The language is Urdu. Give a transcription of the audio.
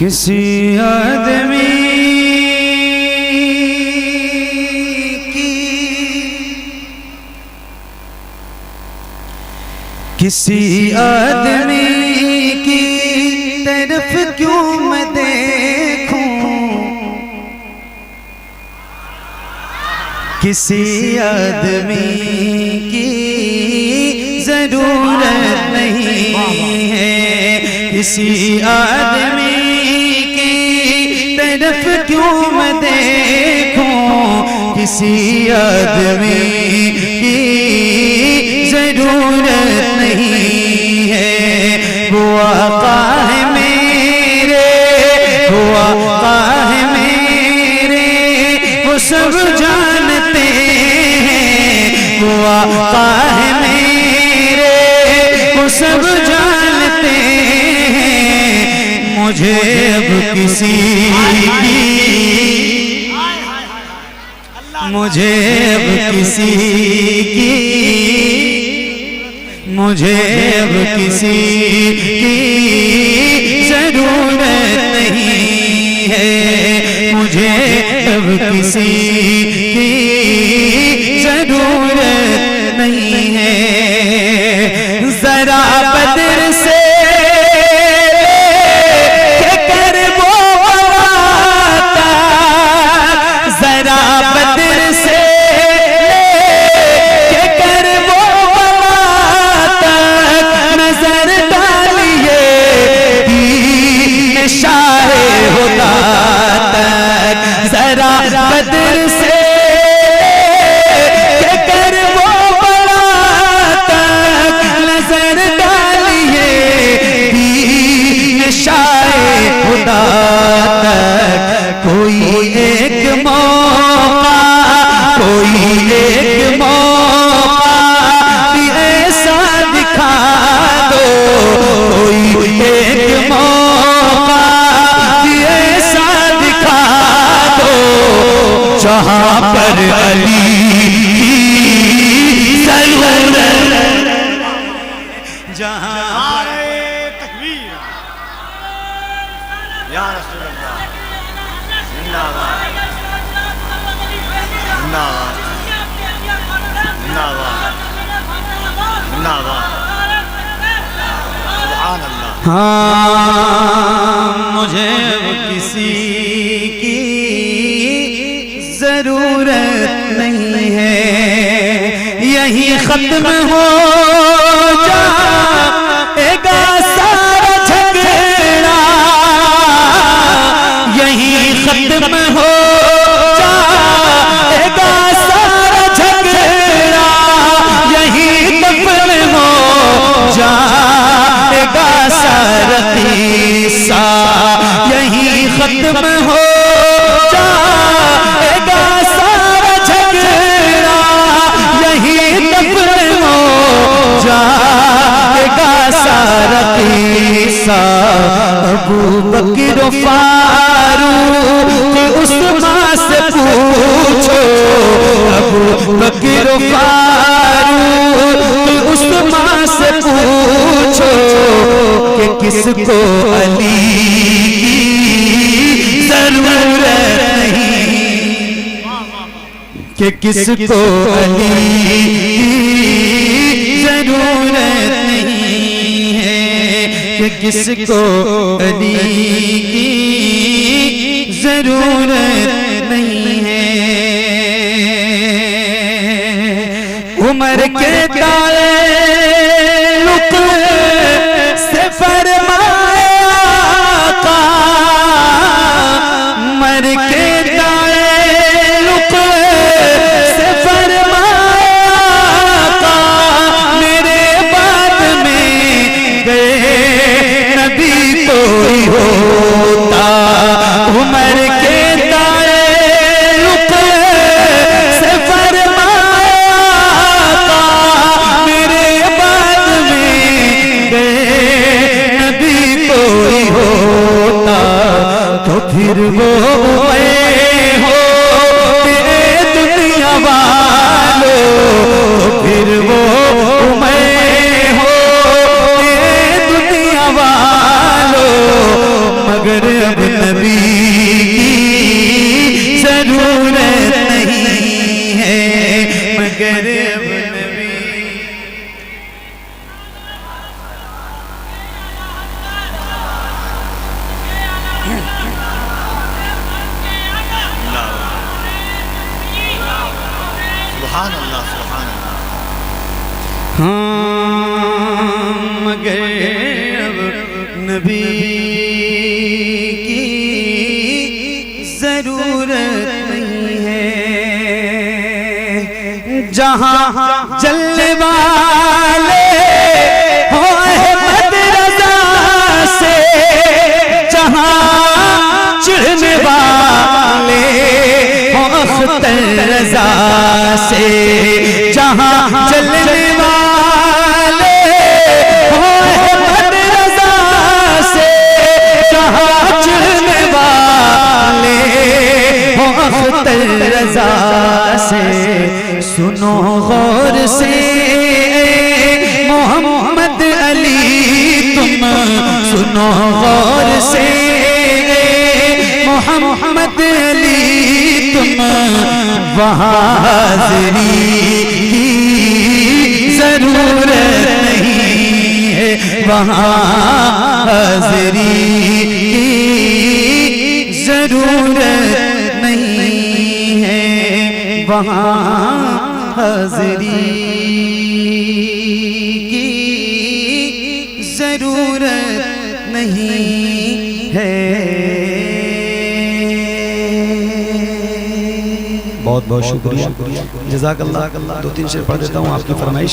کسی آدمی کی کسی آدمی کی طرف کیوں میں دیکھوں، کسی آدمی کی ضرورت نہیں ہے، کسی آدمی کی طرف کیوں میں دیکھوں، کسی آدمی کی ضرورت نہیں ہے، وہ آقا ہے میرے، وہ آقا ہے میرے، وہ سب جانتے ہیں، وہ آقا ہے میرے، وہ سب جانتے ہیں، مجھے اب کسی کی، مجھے اب کسی کی، مجھے اب کسی کی ضرورت نہیں ہے، مجھے اب کسی کی ضرورت نہیں ہے، ذرا بدر سے بدر سے کہ کر وہ بڑا تک نظر ڈالیے، دین شاہ خدا تک کوئی ایک موقع، کوئی ایک موقع بھی ایسا دکھا دو، کوئی ایک موقع بھی ایسا دکھا دو جہاں پر علی کی ضرورت، جہاں نعرہ تکبیر یا رسول اللہ، زندہ باد، زندہ باد، زندہ باد، زندہ باد، سبحان اللہ۔ ہاں مجھے کسی کی ضرورت نہیں ہے، یہی ختم ہو جائے گا سارا جھگڑا، یہی ختم ہو جائے گا سارا جھگڑا، یہی دفن ہو جائے گا سارا قصہ، یہی ختم ہو ابو بکر و فاروق عثمان سے پوچھو، ابو بکر و فاروق عثمان سے پوچھو کہ کس کو علی کی ضرورت نہیں، کہ کس کو علی کی ضرورت نہیں، کہ کس کو علی کی ضرورت نہیں ہے، عمر کے تعلق سے فرمایا آقا، عمر کے تعلق سے فرمایا آقا، میرے بعد میں گئے نبی کوئی ہوتا، عمر کے تعلق سے فرمایا آقا، میرے بعد میں گئے نبی کوئی ہوتا، تو پھر وہ ہوتے دنیا والو، تو پھر وہ ہوتے دنیا والو، مگر اب نبی کی ضرورت نہیں ہے، مگر اب نبی سبحان اللہ سبحان اللہ. ہاں مگر اب نبی کی ضرورت نہیں ہے، جہاں جلنے والے ہوں احمد رضا سے، جہاں چڑھنے والے ہوں اختر رضا سے، جہاں جلنے والے ہوں احمد رضا سے، جہاں چڑھنے والے ہوں اختر رضا سے. سنو غور سے محمد علی تم، سنو غور سے محمد علی تم، وہاں حاضری کی ضرورت نہیں ہے، وہاں حاضری کی ضرورت نہیں ہے، وہاں حاضری کی ضرورت نہیں ہے. بہت بہت شکریہ، جزاک اللہ. 2-3 شعر پڑھ دیتا ہوں آپ کی فرمائش